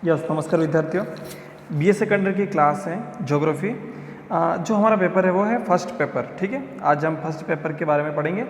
Yes, नमस्कार विद्यार्थियों। BA secondary की क्लास है ज्योग्राफी। जो हमारा पेपर है वो है फर्स्ट पेपर। ठीक है, आज हम फर्स्ट पेपर के बारे में पढ़ेंगे।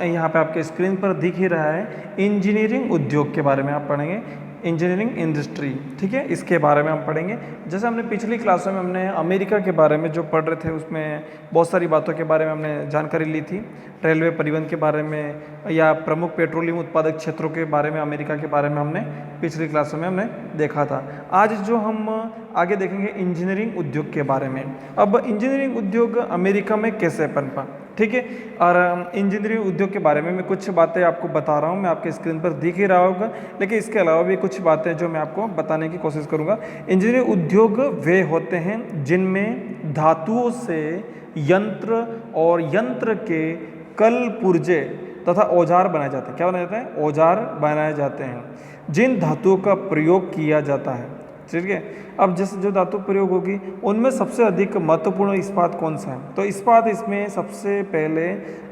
यहाँ पे आपके स्क्रीन पर दिख ही रहा है, इंजीनियरिंग उद्योग के बारे में आप पढ़ेंगे, इंजीनियरिंग इंडस्ट्री। ठीक है, इसके बारे में हम पढ़ेंगे। जैसे हमने पिछली क्लासों में हमने अमेरिका के बारे में जो पढ़ रहे थे, उसमें बहुत सारी बातों के बारे में हमने जानकारी ली थी, रेलवे परिवहन के बारे में या प्रमुख पेट्रोलियम उत्पादक क्षेत्रों के बारे में, अमेरिका के बारे में हमने पिछली क्लासों में हमने देखा था। आज जो हम आगे देखेंगे इंजीनियरिंग उद्योग के बारे में। अब इंजीनियरिंग उद्योग अमेरिका में कैसे पनपा, ठीक है, और इंजीनियरिंग उद्योग के बारे में मैं कुछ बातें आपको बता रहा हूँ, मैं आपके स्क्रीन पर दिख ही रहा होगा, लेकिन इसके अलावा भी कुछ बातें जो मैं आपको बताने की कोशिश करूँगा। इंजीनियरिंग उद्योग वे होते हैं जिनमें धातुओं से यंत्र और यंत्र के कल पुर्जे तथा औजार बनाए जाते हैं। क्या बनाए जाते हैं? औजार बनाए जाते हैं जिन धातुओं का प्रयोग किया जाता है। ठीक है, अब जैसे जो धातु प्रयोग होगी उनमें सबसे अधिक महत्वपूर्ण इस्पात कौन सा है? तो इस्पात इसमें सबसे पहले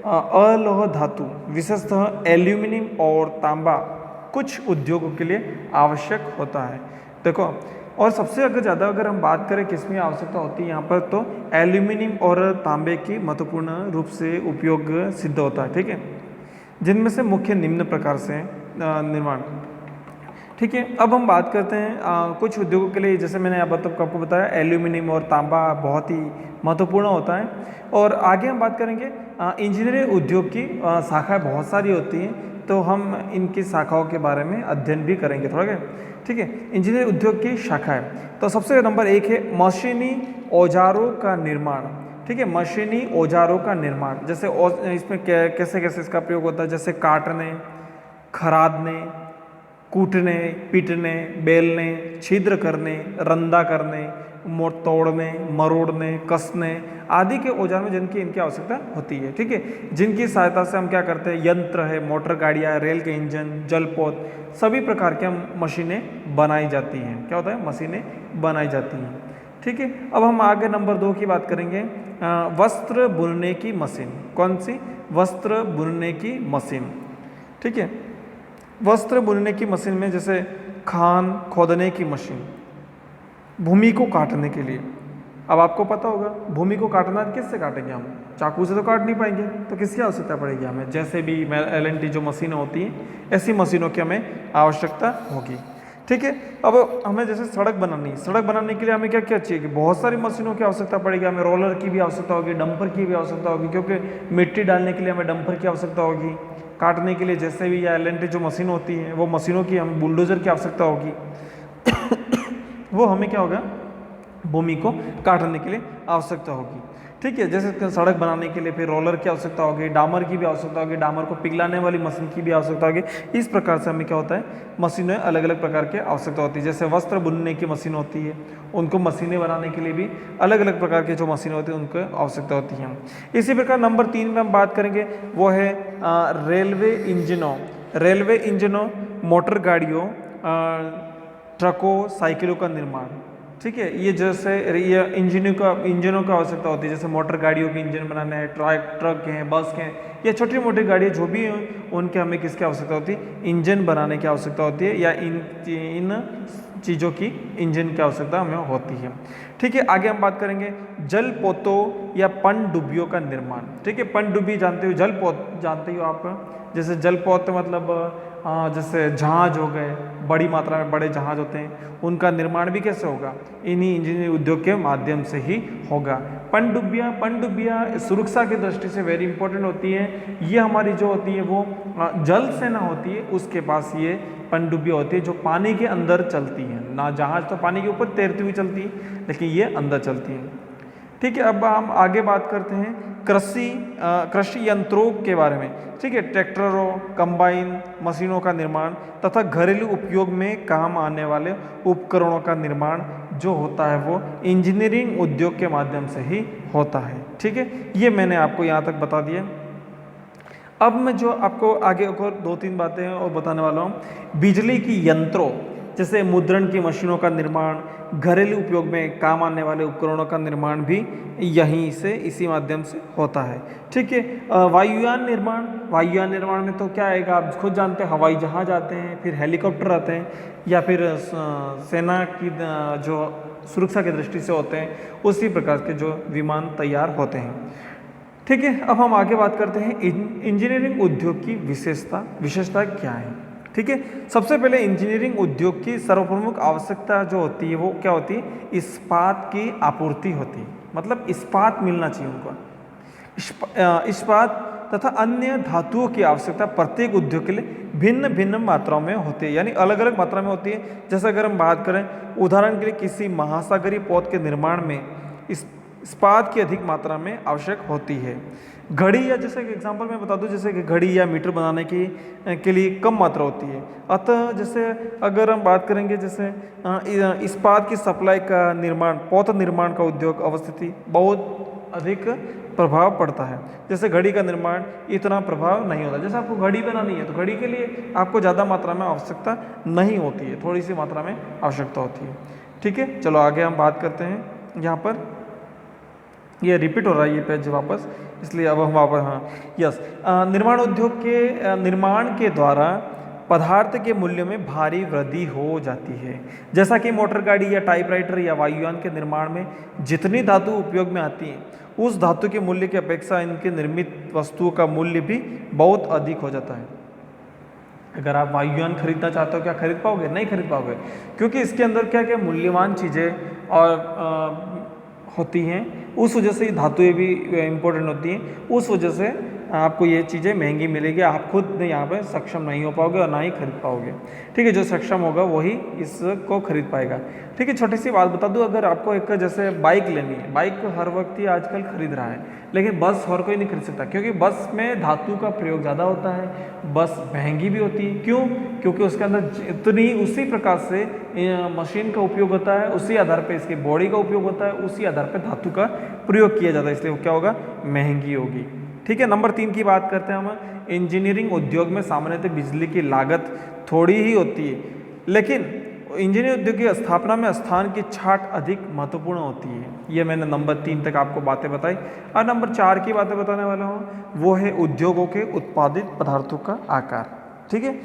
अलौह धातु, विशेषतः एल्यूमिनियम और तांबा कुछ उद्योगों के लिए आवश्यक होता है। देखो, और सबसे ज़्यादा अगर हम बात करें किसमें आवश्यकता होती है यहाँ पर, तो एल्यूमिनियम और तांबे की महत्वपूर्ण रूप से उपयोग सिद्ध होता है। ठीक है, जिनमें से मुख्य निम्न प्रकार से निर्माण। ठीक है, अब हम बात करते हैं कुछ उद्योगों के लिए। जैसे मैंने आपको बताया, एल्यूमिनियम और तांबा बहुत ही महत्वपूर्ण होता है। और आगे हम बात करेंगे इंजीनियरिंग उद्योग की शाखाएं बहुत सारी होती हैं, तो हम इनकी शाखाओं के बारे में अध्ययन भी करेंगे थोड़ा क्या। ठीक है, इंजीनियरिंग उद्योग की शाखाएं, तो सबसे नंबर 1 है मशीनी औजारों का निर्माण। ठीक है, मशीनी औजारों का निर्माण, जैसे इसमें कैसे कैसे इसका प्रयोग होता है, जैसे काटने, खरादने, कूटने, पीटने, बेलने, छिद्र करने, रंदा करने, तोड़ने, मरोड़ने, कसने आदि के औजार में जिनकी इनकी आवश्यकता होती है। ठीक है, जिनकी सहायता से हम क्या करते हैं, यंत्र है, मोटर गाड़ियाँ, रेल के इंजन, जलपोत, सभी प्रकार की हम मशीनें बनाई जाती हैं। क्या होता है? मशीनें बनाई जाती हैं। ठीक है, अब हम आगे नंबर 2 की बात करेंगे, वस्त्र बुनने की मशीन। कौन सी? वस्त्र बुनने की मशीन। ठीक है, वस्त्र बुनने की मशीन में जैसे खान खोदने की मशीन, भूमि को काटने के लिए। अब आपको पता होगा भूमि को काटना किससे काटेंगे हम? चाकू से तो काट नहीं पाएंगे, तो किसकी आवश्यकता पड़ेगी हमें? जैसे भी LNT जो मशीनें होती हैं, ऐसी मशीनों की हमें आवश्यकता होगी। ठीक है, अब हमें जैसे सड़क बनाने के लिए हमें क्या क्या चाहिए कि बहुत सारी मशीनों की आवश्यकता पड़ेगी। हमें रोलर की भी आवश्यकता होगी, डंपर की भी आवश्यकता होगी, क्योंकि मिट्टी डालने के लिए हमें डंपर की आवश्यकता होगी। काटने के लिए जैसे भी या LNT जो मशीन होती हैं, वो मशीनों की हमें बुलडोजर की आवश्यकता होगी। वो हमें क्या होगा? भूमि को काटने के लिए आवश्यकता होगी। ठीक है, जैसे सड़क बनाने के लिए फिर रोलर की आवश्यकता होगी, डामर की भी आवश्यकता होगी, डामर को पिघलाने वाली मशीन की भी आवश्यकता होगी। इस प्रकार से हमें क्या होता है, मशीनें अलग अलग प्रकार की आवश्यकता होती है। जैसे वस्त्र बुनने की मशीन होती है, उनको मशीनें बनाने के लिए भी अलग अलग प्रकार की जो मशीनें होती हैं उनको आवश्यकता होती है। इसी प्रकार नंबर 3 में हम बात करेंगे, वो है रेलवे इंजनों, मोटर गाड़ियों, ट्रकों, साइकिलों का निर्माण। ठीक है, ये जैसे ये इंजनों का आवश्यकता होती है, जैसे मोटर गाड़ियों के इंजन बनाने हैं, ट्रक हैं, बस हैं, या छोटी मोटी गाड़ियाँ जो भी हैं उनके हमें किसकी आवश्यकता होती है? इंजन बनाने की आवश्यकता होती है, या इन चीज़ों की इंजन की आवश्यकता हमें होती है। ठीक है, आगे हम बात करेंगे जलपोतों या पनडुब्बियों का निर्माण। ठीक है, पनडुब्बी जानते हो, जलपोत जानते हो आप। जैसे जलपोत मतलब जैसे जहाज हो गए, बड़ी मात्रा में बड़े जहाज होते हैं, उनका निर्माण भी कैसे होगा? इन्हीं इंजीनियरिंग उद्योग के माध्यम से ही होगा। पनडुब्बियाँ सुरक्षा की दृष्टि से वेरी इंपॉर्टेंट होती है। ये हमारी जो होती है वो जल सेना होती है, उसके पास ये पनडुब्बियाँ होती है जो पानी के अंदर चलती हैं। ना जहाज तो पानी के ऊपर तैरती हुई चलती है, लेकिन ये अंदर चलती हैं। ठीक है, अब हम आगे बात करते हैं कृषि यंत्रों के बारे में। ठीक है, ट्रैक्टरों, कंबाइन मशीनों का निर्माण तथा घरेलू उपयोग में काम आने वाले उपकरणों का निर्माण जो होता है वो इंजीनियरिंग उद्योग के माध्यम से ही होता है। ठीक है, ये मैंने आपको यहाँ तक बता दिया। अब मैं जो आपको आगे और 2-3 बातें और बताने वाला हूँ। बिजली की यंत्रों जैसे मुद्रण की मशीनों का निर्माण, घरेलू उपयोग में काम आने वाले उपकरणों का निर्माण भी यहीं से इसी माध्यम से होता है। ठीक है। वायुयान निर्माण में तो क्या आएगा, आप खुद जानते हैं, हवाई जहाज आते हैं, फिर हेलीकॉप्टर आते हैं, या फिर सेना की जो सुरक्षा की दृष्टि से होते हैं, उसी प्रकार के जो विमान तैयार होते हैं। ठीक है। अब हम आगे बात करते हैं इंजीनियरिंग उद्योग की विशेषता क्या है। ठीक है। सबसे पहले इंजीनियरिंग उद्योग की सर्वप्रमुख आवश्यकता जो होती है वो क्या होती है, इस्पात की आपूर्ति होती है। मतलब इस्पात मिलना चाहिए उनको। इस्पात तथा अन्य धातुओं की आवश्यकता प्रत्येक उद्योग के लिए भिन्न भिन्न मात्राओं में होती है, यानी अलग अलग मात्रा में होती है। जैसे अगर हम बात करें उदाहरण के लिए किसी महासागरीय पौध के निर्माण में इस्पात की अधिक मात्रा में आवश्यक होती है। घड़ी, या जैसे एग्जांपल मैं बता दूं, जैसे कि घड़ी या मीटर बनाने के लिए कम मात्रा होती है। अतः जैसे अगर हम बात करेंगे जैसे इस्पात की सप्लाई का निर्माण, पौध निर्माण का उद्योग अवस्थिति बहुत अधिक प्रभाव पड़ता है। जैसे घड़ी का निर्माण इतना प्रभाव नहीं होता। जैसे आपको घड़ी बनानी है तो घड़ी के लिए आपको ज़्यादा मात्रा में आवश्यकता नहीं होती है, थोड़ी सी मात्रा में आवश्यकता होती है। ठीक है। चलो आगे हम बात करते हैं। यहाँ पर ये रिपीट हो रहा है ये पेज वापस, इसलिए अब हम वापस, हाँ यस, निर्माण उद्योग के निर्माण के द्वारा पदार्थ के मूल्य में भारी वृद्धि हो जाती है। जैसा कि मोटर गाड़ी या टाइपराइटर या वायुयान के निर्माण में जितनी धातु उपयोग में आती हैं, उस धातु के मूल्य की अपेक्षा इनके निर्मित वस्तुओं का मूल्य भी बहुत अधिक हो जाता है। अगर आप वायुयान खरीदना चाहते हो, क्या खरीद पाओगे? नहीं खरीद पाओगे, क्योंकि इसके अंदर क्या क्या मूल्यवान चीज़ें और होती हैं, उस वजह से धातुएं भी इम्पोर्टेंट होती हैं। उस वजह से आपको ये चीज़ें महंगी मिलेगी, आप खुद यहाँ पे सक्षम नहीं हो पाओगे और ना ही खरीद पाओगे। ठीक है। जो सक्षम होगा वही इसको खरीद पाएगा। ठीक है। छोटी सी बात बता दूं, अगर आपको एक जैसे बाइक लेनी है, बाइक हर व्यक्ति ही आजकल खरीद रहा है, लेकिन बस हर कोई नहीं खरीद सकता, क्योंकि बस में धातु का प्रयोग ज़्यादा होता है, बस महंगी भी होती है। क्यों? क्योंकि उसके अंदर इतनी उसी प्रकार से मशीन का उपयोग होता है, उसी आधार पर इसकी बॉडी का उपयोग होता है, उसी आधार पर धातु का प्रयोग किया जाता है, इसलिए वो क्या होगा, महंगी होगी। ठीक है। नंबर 3 की बात करते हैं हम। इंजीनियरिंग उद्योग में सामान्यतः बिजली की लागत थोड़ी ही होती है, लेकिन इंजीनियरिंग उद्योग की स्थापना में स्थान की छाट अधिक महत्वपूर्ण होती है। ये मैंने नंबर 3 तक आपको बातें बताई। और नंबर 4 की बातें बताने वाला हूँ, वो है उद्योगों के उत्पादित पदार्थों का आकार। ठीक है।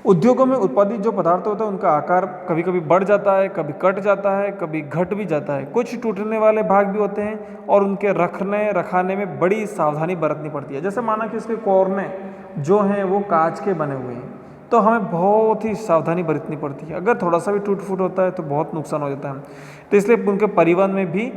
उद्योगों में उत्पादित जो पदार्थ होता है उनका आकार कभी कभी बढ़ जाता है, कभी कट जाता है, कभी घट भी जाता है। कुछ टूटने वाले भाग भी होते हैं और उनके रखाने में बड़ी सावधानी बरतनी पड़ती है। जैसे माना कि इसके कोरने जो हैं वो कांच के बने हुए हैं, तो हमें बहुत ही सावधानी बरतनी पड़ती है। अगर थोड़ा सा भी टूट फूट होता है तो बहुत नुकसान हो जाता है। तो इसलिए उनके परिवहन में भी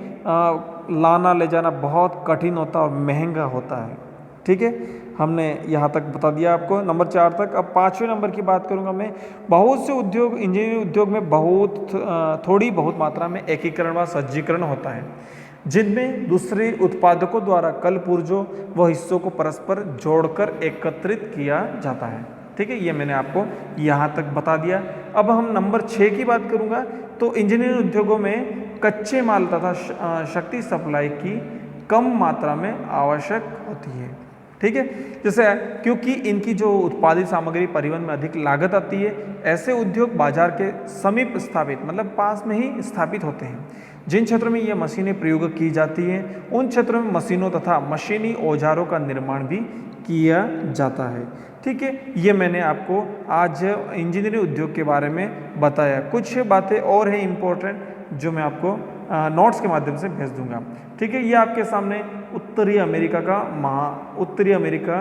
लाना ले जाना बहुत कठिन होता है और महंगा होता है। ठीक है। हमने यहाँ तक बता दिया आपको, नंबर 4 तक। अब 5वें नंबर की बात करूँगा मैं। बहुत से उद्योग, इंजीनियरिंग उद्योग में थोड़ी बहुत मात्रा में एकीकरण व सज्जीकरण होता है, जिनमें दूसरे उत्पादकों द्वारा कल पुर्जों व हिस्सों को परस्पर जोड़कर एकत्रित किया जाता है। ठीक है। ये मैंने आपको यहाँ तक बता दिया। अब हम नंबर 6 की बात करूँगा। तो इंजीनियरिंग उद्योगों में कच्चे माल तथा शक्ति सप्लाई की कम मात्रा में आवश्यक होती है। ठीक है। जैसे क्योंकि इनकी जो उत्पादित सामग्री परिवहन में अधिक लागत आती है, ऐसे उद्योग बाजार के समीप स्थापित, मतलब पास में ही स्थापित होते हैं। जिन क्षेत्रों में ये मशीनें प्रयोग की जाती हैं, उन क्षेत्रों में मशीनों तथा मशीनी औजारों का निर्माण भी किया जाता है। ठीक है। ये मैंने आपको आज इंजीनियरिंग उद्योग के बारे में बताया। कुछ बातें और हैं इम्पोर्टेंट, जो मैं आपको नोट्स के माध्यम से भेज दूंगा। ठीक है। ये आपके सामने उत्तरी अमेरिका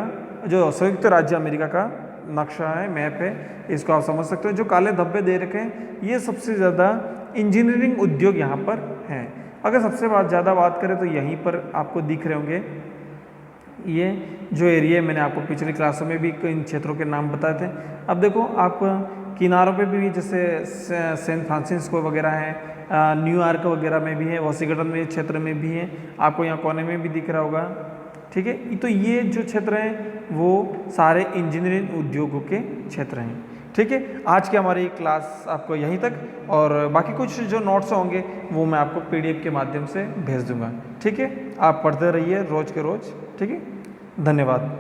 जो संयुक्त राज्य अमेरिका का नक्शा है, मैप है, इसको आप समझ सकते हो। जो काले धब्बे दे रखे हैं, ये सबसे ज़्यादा इंजीनियरिंग उद्योग यहाँ पर हैं। अगर सबसे ज़्यादा बात करें तो यहीं पर आपको दिख रहे होंगे। ये जो एरिया मैंने आपको पिछली क्लासों में भी इन क्षेत्रों के नाम बताए थे। अब देखो आप किनारों पे भी, जैसे सैन फ्रांसिस्को वगैरह है, न्यूयॉर्क वगैरह में भी है, वॉशिंगटन में क्षेत्र में भी है, आपको यहाँ कोने में भी दिख रहा होगा। ठीक है। तो ये जो क्षेत्र हैं वो सारे इंजीनियरिंग उद्योगों के क्षेत्र हैं। ठीक है। आज की हमारी क्लास आपको यहीं तक, और बाकी कुछ जो नोट्स होंगे वो मैं आपको PDF के माध्यम से भेज दूंगा। ठीक है। आप पढ़ते रहिए रोज़ के रोज़। ठीक है। धन्यवाद।